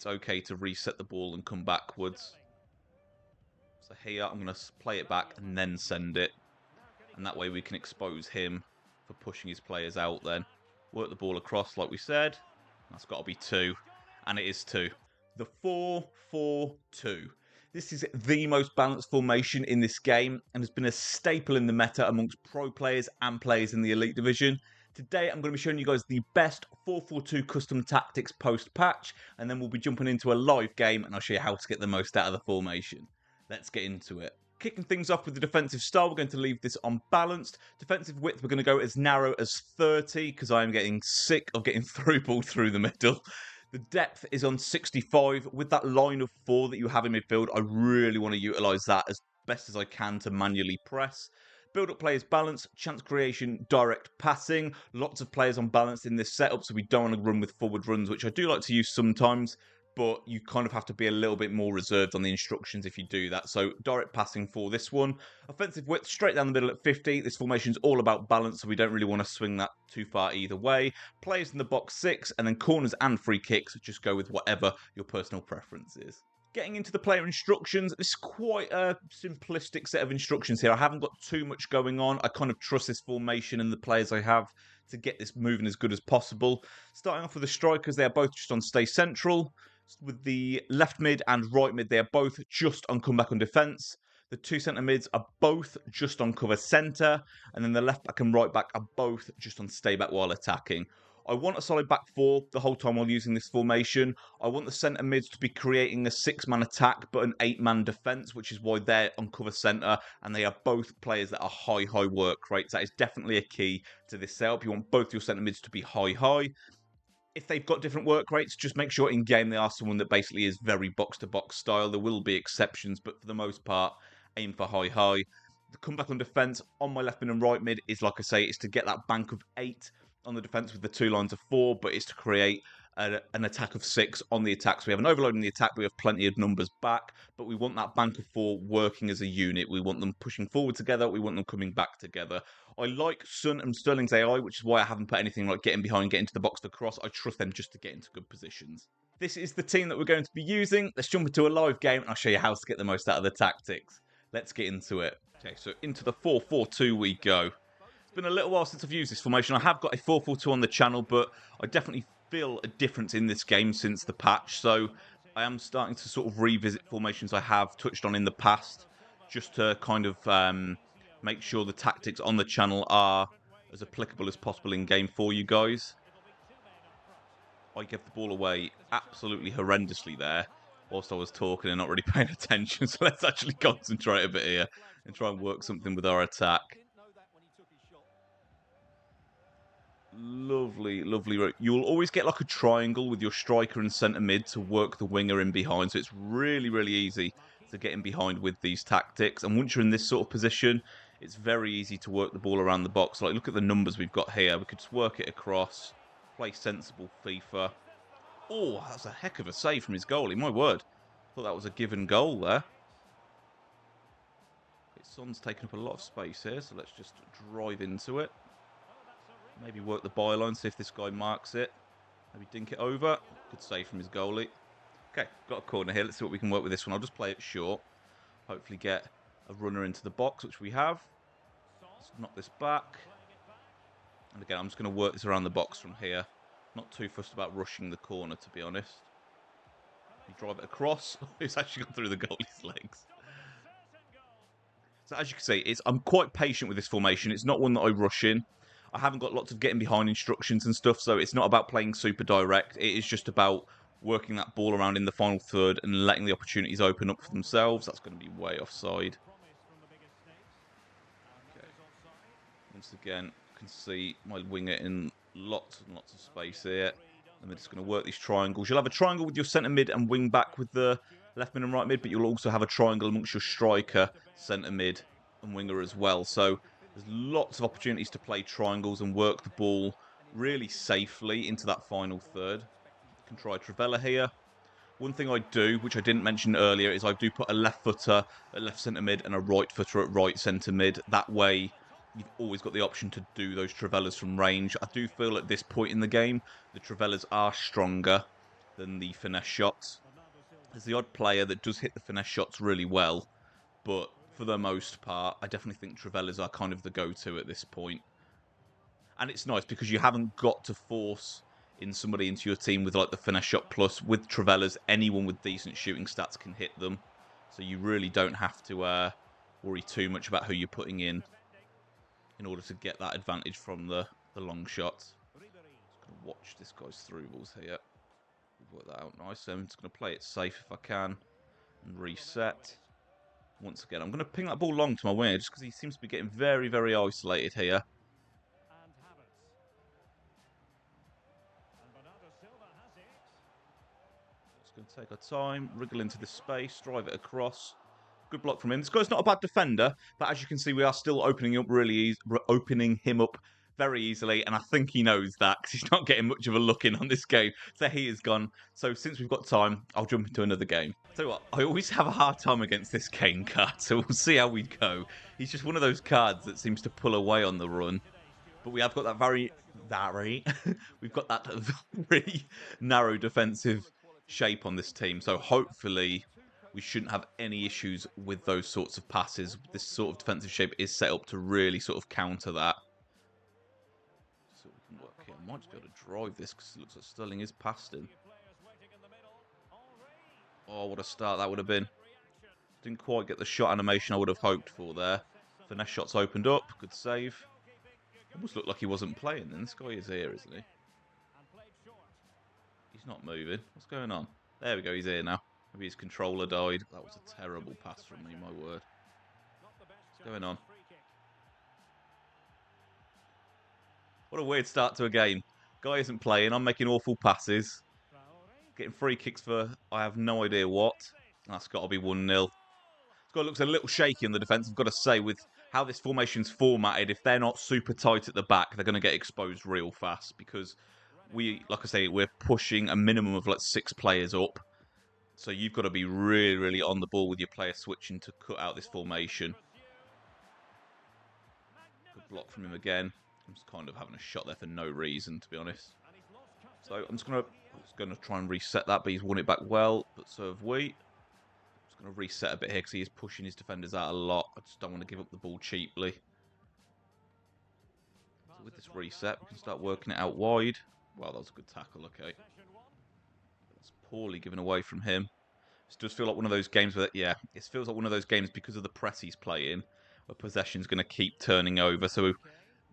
it's okay to reset the ball and come backwards. So here, I'm going to play it back and then send it. And that way we can expose him for pushing his players out then. Work the ball across like we said. That's got to be 2. And it is 2. The 4-4-2. This is the most balanced formation in this game and has been a staple in the meta amongst pro players and players in the Elite Division. Today, I'm going to be showing you guys the best 4-4-2 custom tactics post-patch, and then we'll be jumping into a live game, and I'll show you how to get the most out of the formation. Let's get into it. Kicking things off with the defensive style, we're going to leave this unbalanced. Defensive width, we're going to go as narrow as 30, because I am getting sick of getting through ball through the middle. The depth is on 65. With that line of 4 that you have in midfield, I really want to utilise that as best as I can to manually press. Build-up players balance, chance creation, direct passing. Lots of players on balance in this setup, so we don't want to run with forward runs, which I do like to use sometimes, but you kind of have to be a little bit more reserved on the instructions if you do that. So direct passing for this one. Offensive width, straight down the middle at 50. This formation is all about balance, so we don't really want to swing that too far either way. Players in the box 6, and then corners and free kicks. Just go with whatever your personal preference is. Getting into the player instructions, this is quite a simplistic set of instructions here. I haven't got too much going on. I kind of trust this formation and the players I have to get this moving as good as possible. Starting off with the strikers, they are both just on stay central. With the left mid and right mid, they are both just on comeback on defence. The 2 centre mids are both just on cover centre. And then the left back and right back are both just on stay back while attacking. I want a solid back 4 the whole time while using this formation. I want the centre mids to be creating a 6-man attack but an 8-man defence, which is why they're on cover centre, and they are both players that are high work rates. That is definitely a key to this setup. You want both your centre mids to be high. If they've got different work rates, just make sure in game they are someone that basically is very box-to-box style. There will be exceptions, but for the most part, aim for high. The comeback on defence on my left mid and right mid is, like I say, is to get that bank of 8 on the defence with the 2 lines of 4, but it's to create an attack of 6 on the attack. So we have an overload in the attack, we have plenty of numbers back, but we want that bank of 4 working as a unit. We want them pushing forward together, we want them coming back together. I like Sun and Sterling's AI, which is why I haven't put anything like getting behind, getting to the box for cross. I trust them just to get into good positions. This is the team that we're going to be using. Let's jump into a live game and I'll show you how to get the most out of the tactics. Let's get into it. Okay, so into the 4-4-2 we go. It's been a little while since I've used this formation. I have got a 4-4-2 on the channel, but I definitely feel a difference in this game since the patch. So I am starting to sort of revisit formations I have touched on in the past, just to kind of make sure the tactics on the channel are as applicable as possible in game for you guys. I gave the ball away absolutely horrendously there whilst I was talking and not really paying attention. So let's actually concentrate a bit here and try and work something with our attack. Lovely. You'll always get like a triangle with your striker and centre mid to work the winger in behind. So it's really easy to get in behind with these tactics. And once you're in this sort of position, it's very easy to work the ball around the box. Like, look at the numbers we've got here. We could just work it across, play sensible FIFA. Oh, that's a heck of a save from his goalie. My word. Thought that was a given goal there. Okay, Son's taking up a lot of space here, so let's just drive into it. Maybe work the byline, see if this guy marks it. Maybe dink it over. Good save from his goalie. Okay, got a corner here. Let's see what we can work with this one. I'll just play it short. Hopefully get a runner into the box, which we have. Let's knock this back. And again, I'm just going to work this around the box from here. Not too fussed about rushing the corner, to be honest. You drive it across. It's actually gone through the goalie's legs. So as you can see, I'm quite patient with this formation. It's not one that I rush in. I haven't got lots of getting behind instructions and stuff, so it's not about playing super direct. It is just about working that ball around in the final third and letting the opportunities open up for themselves. That's going to be way offside. Okay. Once again, you can see my winger in lots and lots of space here. And we're just going to work these triangles. You'll have a triangle with your centre mid and wing back with the left mid and right mid, but you'll also have a triangle amongst your striker, centre mid and winger as well. So there's lots of opportunities to play triangles and work the ball really safely into that final third. You can try Travella here. One thing I do, which I didn't mention earlier, is I do put a left footer at left centre mid and a right footer at right centre mid. That way, you've always got the option to do those Travellas from range. I do feel at this point in the game, the Travellas are stronger than the finesse shots. There's the odd player that does hit the finesse shots really well, but for the most part, I definitely think Trivelas are kind of the go-to at this point. And it's nice because you haven't got to force in somebody into your team with like the finesse shot plus. With Trivelas, anyone with decent shooting stats can hit them. So you really don't have to worry too much about who you're putting in order to get that advantage from the long shots. Just going to watch this guy's through balls here. Work that out nice. So I'm just going to play it safe if I can and reset. Once again, I'm going to ping that ball long to my winger just because he seems to be getting very, very isolated here. Just going to take our time, wriggle into this space, drive it across. Good block from him. This guy's not a bad defender, but as you can see, we are still opening him up very easily, and I think he knows that because he's not getting much of a look in on this game. So he is gone. So since we've got time, I'll jump into another game. So what, I always have a hard time against this Kane card, so we'll see how we go. He's just one of those cards that seems to pull away on the run. But we have got that we've got that really narrow defensive shape on this team. So hopefully we shouldn't have any issues with those sorts of passes. This sort of defensive shape is set up to really sort of counter that. So we can work here. I might just be able to drive this because it looks like Sterling is past him. Oh, what a start that would have been. Didn't quite get the shot animation I would have hoped for there. Finesse shots opened up. Good save. Almost looked like he wasn't playing then. This guy is here, isn't he? He's not moving. What's going on? There we go, he's here now. Maybe his controller died. That was a terrible pass from me, my word. What's going on? What a weird start to a game. Guy isn't playing. I'm making awful passes. Getting free kicks for I have no idea what. That's got to be 1-0. This guy looks a little shaky in the defence, I've got to say, with how this formation's formatted. If they're not super tight at the back, they're going to get exposed real fast because like I say, we're pushing a minimum of like 6 players up. So you've got to be really, really on the ball with your player switching to cut out this formation. Good block from him again. I'm just kind of having a shot there for no reason, to be honest. So I'm just going to try and reset that, but he's won it back well. But so have we. Just going to reset a bit here because he is pushing his defenders out a lot. I just don't want to give up the ball cheaply. So with this reset, we can start working it out wide. Wow, that was a good tackle, okay. That's poorly given away from him. It does feel like one of those games where, yeah, it feels like one of those games because of the press he's playing, where possession's going to keep turning over. So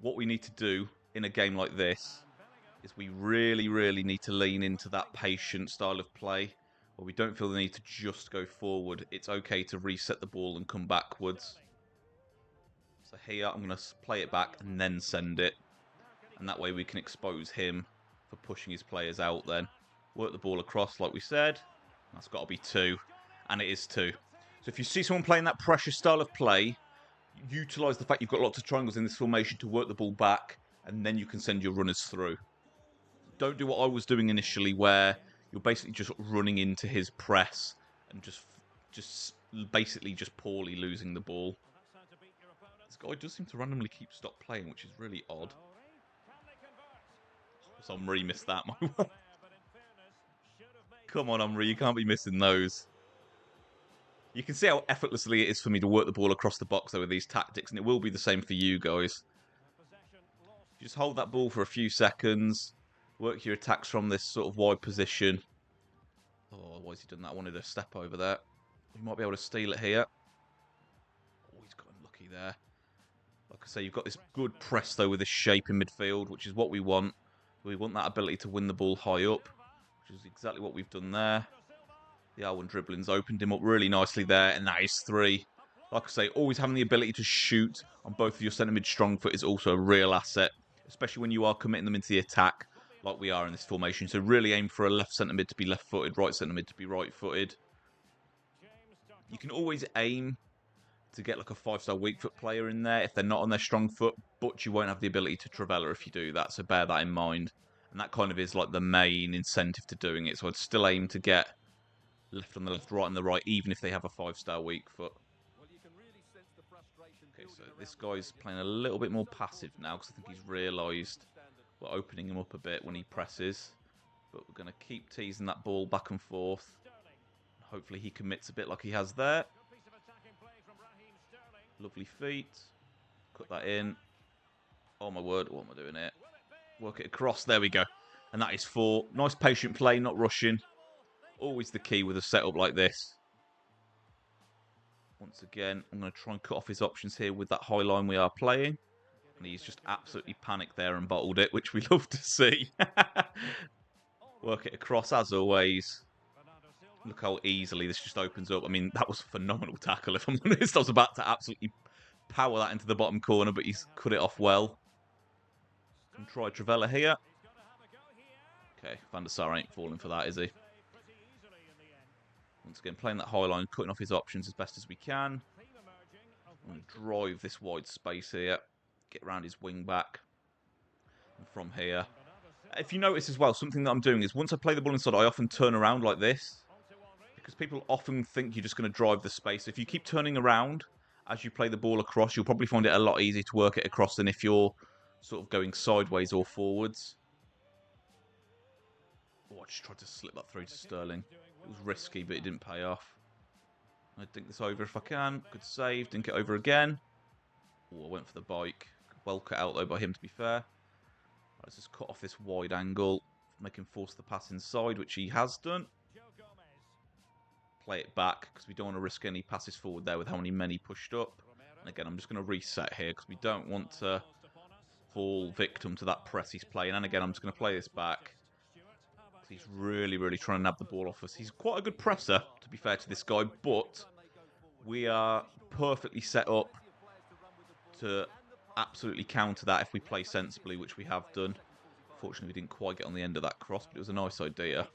what we need to do in a game like this is we really, really need to lean into that patient style of play, where we don't feel the need to just go forward. It's okay to reset the ball and come backwards. So here, I'm going to play it back and then send it. And that way we can expose him for pushing his players out then. Work the ball across like we said. That's got to be 2. And it is 2. So if you see someone playing that pressure style of play, utilise the fact you've got lots of triangles in this formation to work the ball back, and then you can send your runners through. Don't do what I was doing initially, where you're basically just running into his press and just basically just poorly losing the ball. This guy does seem to randomly stop playing, which is really odd. So Omri missed that. Come on, Omri, you can't be missing those. You can see how effortlessly it is for me to work the ball across the box though with these tactics, and it will be the same for you guys. Just hold that ball for a few seconds. Work your attacks from this sort of wide position. Oh, why has he done that? I wanted a step over there. We might be able to steal it here. Oh, he's got unlucky there. Like I say, you've got this good press, though, with this shape in midfield, which is what we want. We want that ability to win the ball high up, which is exactly what we've done there. The R1 dribbling's opened him up really nicely there, and that is 3. Like I say, always having the ability to shoot on both of your centre mid strong foot is also a real asset, especially when you are committing them into the attack, like we are in this formation. So really aim for a left centre mid to be left-footed, right centre mid to be right-footed. You can always aim to get like a 5-star weak foot player in there if they're not on their strong foot, but you won't have the ability to Trivela if you do that, so bear that in mind. And that kind of is like the main incentive to doing it, so I'd still aim to get left on the left, right on the right, even if they have a 5-star weak foot. Okay, so this guy's playing a little bit more passive now, because I think he's realised we're opening him up a bit when he presses. But we're going to keep teasing that ball back and forth. Hopefully he commits a bit like he has there. Lovely feet. Cut that in. Oh my word, what am I doing here? Work it across. There we go. And that is 4. Nice patient play, not rushing. Always the key with a setup like this. Once again, I'm going to try and cut off his options here with that high line we are playing. And he's just absolutely panicked there and bottled it, which we love to see. Work it across as always. Look how easily this just opens up. I mean, that was a phenomenal tackle, if I'm honest. I was about to absolutely power that into the bottom corner, but he's cut it off well. And try Travella here. Okay, Van der Sar ain't falling for that, is he? Once again, playing that high line, cutting off his options as best as we can. I'm going to drive this wide space here. Get around his wing back. And from here. If you notice as well, something that I'm doing is once I play the ball inside, I often turn around like this. Because people often think you're just going to drive the space. If you keep turning around as you play the ball across, you'll probably find it a lot easier to work it across than if you're sort of going sideways or forwards. Oh, I just tried to slip that through to Sterling. It was risky, but it didn't pay off. I'd dink this over if I can. Good save. Dink it over again. Oh, I went for the bike. Well cut out, though, by him, to be fair. Right, let's just cut off this wide angle. Make him force the pass inside, which he has done. Play it back, because we don't want to risk any passes forward there with how many men he pushed up. And again, I'm just going to reset here, because we don't want to fall victim to that press he's playing. And again, I'm just going to play this back. He's really, really trying to nab the ball off us. He's quite a good presser, to be fair to this guy, but we are perfectly set up to absolutely counter that if we play sensibly, which we have done. Fortunately, we didn't quite get on the end of that cross, but it was a nice idea.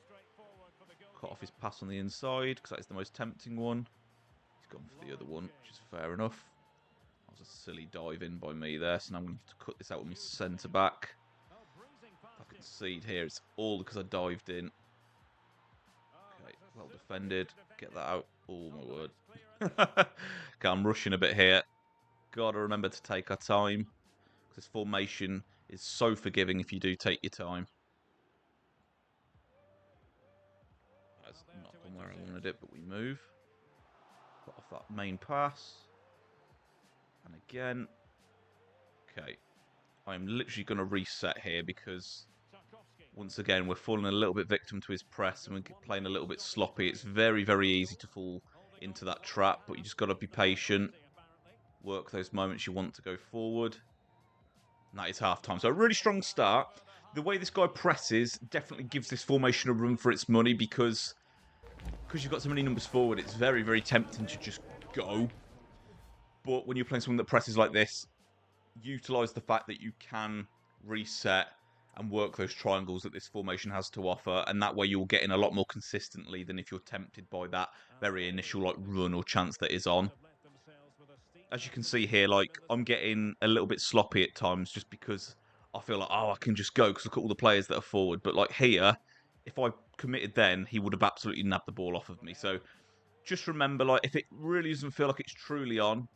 Cut off his pass on the inside, because that is the most tempting one. He's gone for the other one, which is fair enough. That was a silly dive in by me there, so now I'm going to cut this out with my centre-back. I concede here, it's all because I dived in. Okay, well defended. Get that out. Oh, my word. Okay, I'm rushing a bit here. Gotta remember to take our time. This formation is so forgiving if you do take your time. That's not on where I wanted it, but we move. Cut off that main pass. And again. Okay. I'm literally going to reset here because once again, we're falling a little bit victim to his press and we're playing a little bit sloppy. It's very, very easy to fall into that trap, but you just got to be patient. Work those moments you want to go forward. And that is half-time. So a really strong start. The way this guy presses definitely gives this formation a run for its money because you've got so many numbers forward, it's very, very tempting to just go. But when you're playing someone that presses like this, utilise the fact that you can reset and work those triangles that this formation has to offer, and that way you'll get in a lot more consistently than if you're tempted by that very initial like run or chance that is on. As you can see here, like I'm getting a little bit sloppy at times just because I feel like, oh, I can just go because look at all the players that are forward. But like here, if I committed then, he would have absolutely nabbed the ball off of me. So just remember, like if it really doesn't feel like it's truly on,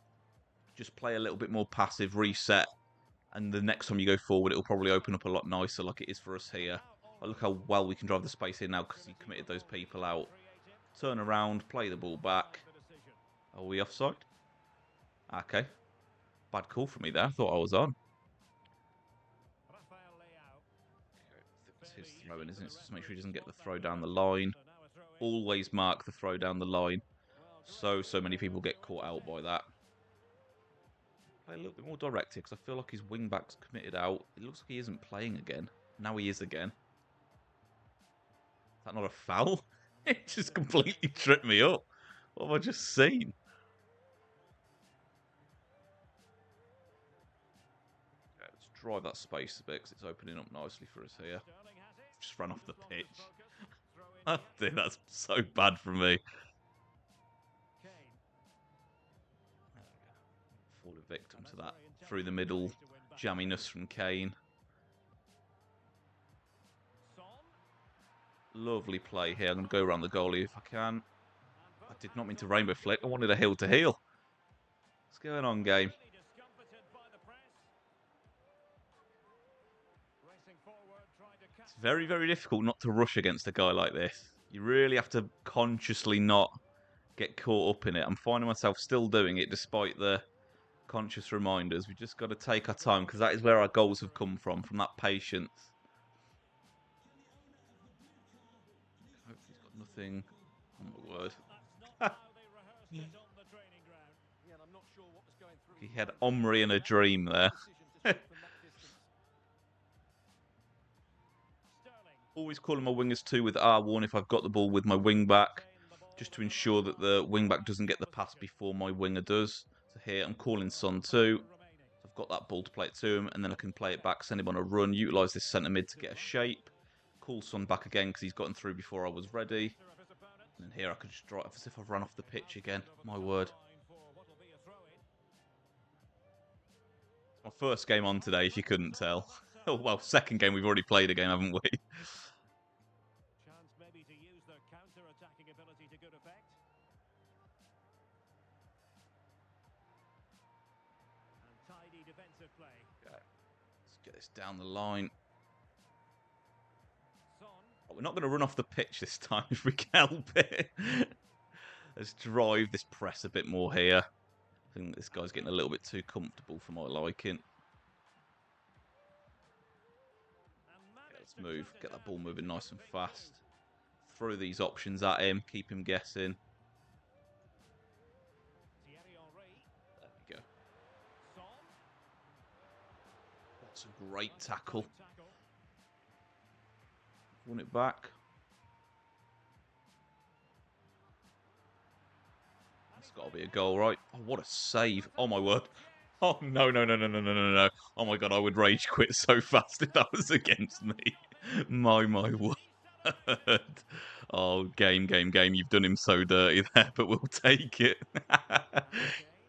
just play a little bit more passive, reset, and the next time you go forward, it'll probably open up a lot nicer like it is for us here. Like, look how well we can drive the space in now because he committed those people out. Turn around, play the ball back. Are we offside? Okay. Bad call from me there. I thought I was on. Okay, it's his throw-in, isn't it? So just make sure he doesn't get the throw down the line. Always mark the throw down the line. So many people get caught out by that. Play a little bit more direct here because I feel like his wing-back's committed out. It looks like he isn't playing again. Now he is again. Is that not a foul? It just completely tripped me up. What have I just seen? Okay, let's drive that space a bit because it's opening up nicely for us here. Just ran off the pitch. Oh dear, that's so bad for me. Falling victim to that through the middle jamminess from Kane. Lovely play here. I'm going to go around the goalie if I can. I did not mean to rainbow flick. I wanted a heel to heel. What's going on, game? It's very, very difficult not to rush against a guy like this. You really have to consciously not get caught up in it. I'm finding myself still doing it despite the conscious reminders. We just got to take our time because that is where our goals have come from that patience. Hopefully he's got nothing. Oh my word. He had Omri in a dream there. Always calling my wingers too with R1 if I've got the ball with my wing back, just to ensure that the wing back doesn't get the pass before my winger does. So here I'm calling Son too. I've got that ball to play it to him, and then I can play it back, send him on a run, utilise this centre mid to get a shape. Call Son back again because he's gotten through before I was ready. And then here I could just drive as if I've run off the pitch again. My word. It's my first game on today, if you couldn't tell. Oh, well, second game, we've already played a game, haven't we? Okay. Let's get this down the line. Oh, we're not going to run off the pitch this time if we can help it. Let's drive this press a bit more here. I think this guy's getting a little bit too comfortable for my liking. Okay, let's move. Get that ball moving nice and fast. Throw these options at him. Keep him guessing. There we go. That's a great tackle. Won it back. That's got to be a goal, right? Oh, what a save. Oh, my word. Oh, no. Oh, my God, I would rage quit so fast if that was against me. My word. Oh, game. You've done him so dirty there, but we'll take it.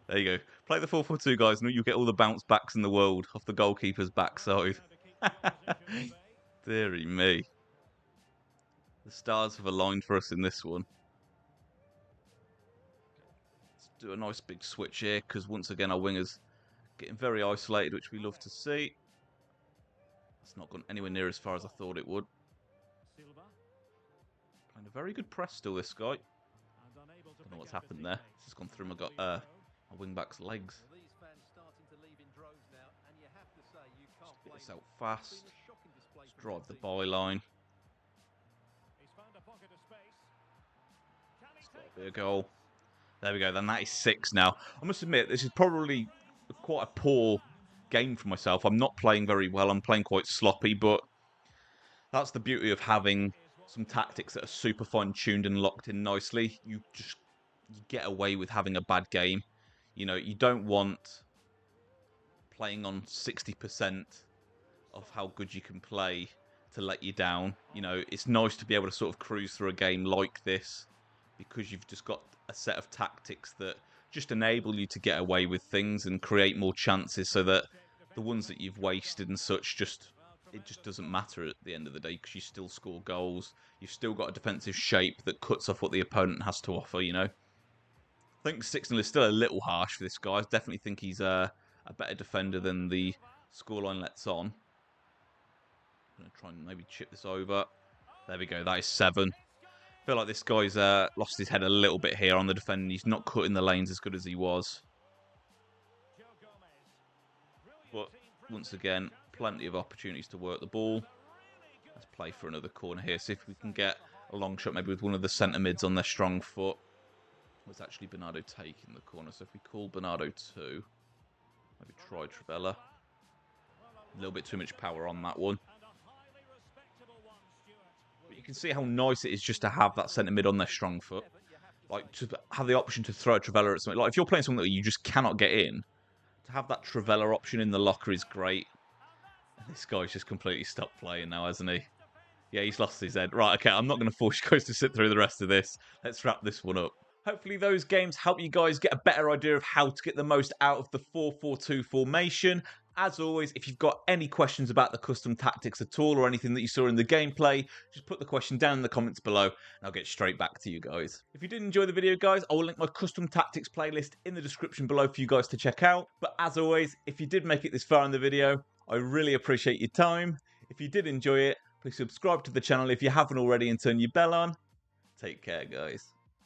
There you go. Play the 4-4-2, guys, and you'll get all the bounce backs in the world off the goalkeeper's backside. Deary me. The stars have aligned for us in this one. Let's do a nice big switch here, because once again our wingers getting very isolated, which we love to see. It's not gone anywhere near as far as I thought it would. Playing a very good press still, this guy. Don't know what's happened there. It's just gone through my wing back's legs. Just get this out fast. Just drive the byline. It's got to be a goal. There we go, then that is 6 now. I must admit, this is probably quite a poor game for myself. I'm not playing very well. I'm playing quite sloppy, but that's the beauty of having some tactics that are super fine-tuned and locked in nicely. You get away with having a bad game. You know, you don't want playing on 60% of how good you can play to let you down. You know, it's nice to be able to sort of cruise through a game like this because you've just got a set of tactics that just enable you to get away with things and create more chances so that the ones that you've wasted and such it just doesn't matter at the end of the day because you still score goals. You've still got a defensive shape that cuts off what the opponent has to offer, you know. I think 6-0 is still a little harsh for this guy. I definitely think he's a better defender than the scoreline lets on. I'm going to try and maybe chip this over. There we go. That is 7. I feel like this guy's lost his head a little bit here on the defending. He's not cutting the lanes as good as he was. But once again, plenty of opportunities to work the ball. Let's play for another corner here. See if we can get a long shot maybe with one of the centre mids on their strong foot. Was actually Bernardo taking the corner. So if we call Bernardo 2, maybe try Trivella. A little bit too much power on that one. But you can see how nice it is just to have that centre mid on their strong foot. Like, to have the option to throw a Trivella at something. Like, if you're playing something that you just cannot get in, to have that Trivella option in the locker is great. And this guy's just completely stopped playing now, hasn't he? Yeah, he's lost his head. Right, okay, I'm not going to force you guys to sit through the rest of this. Let's wrap this one up. Hopefully those games help you guys get a better idea of how to get the most out of the 4-4-2 formation. As always, if you've got any questions about the custom tactics at all or anything that you saw in the gameplay, just put the question down in the comments below and I'll get straight back to you guys. If you did enjoy the video, guys, I will link my custom tactics playlist in the description below for you guys to check out. But as always, if you did make it this far in the video, I really appreciate your time. If you did enjoy it, please Please subscribe to the channel if you haven't already and turn your bell on. Take care, guys.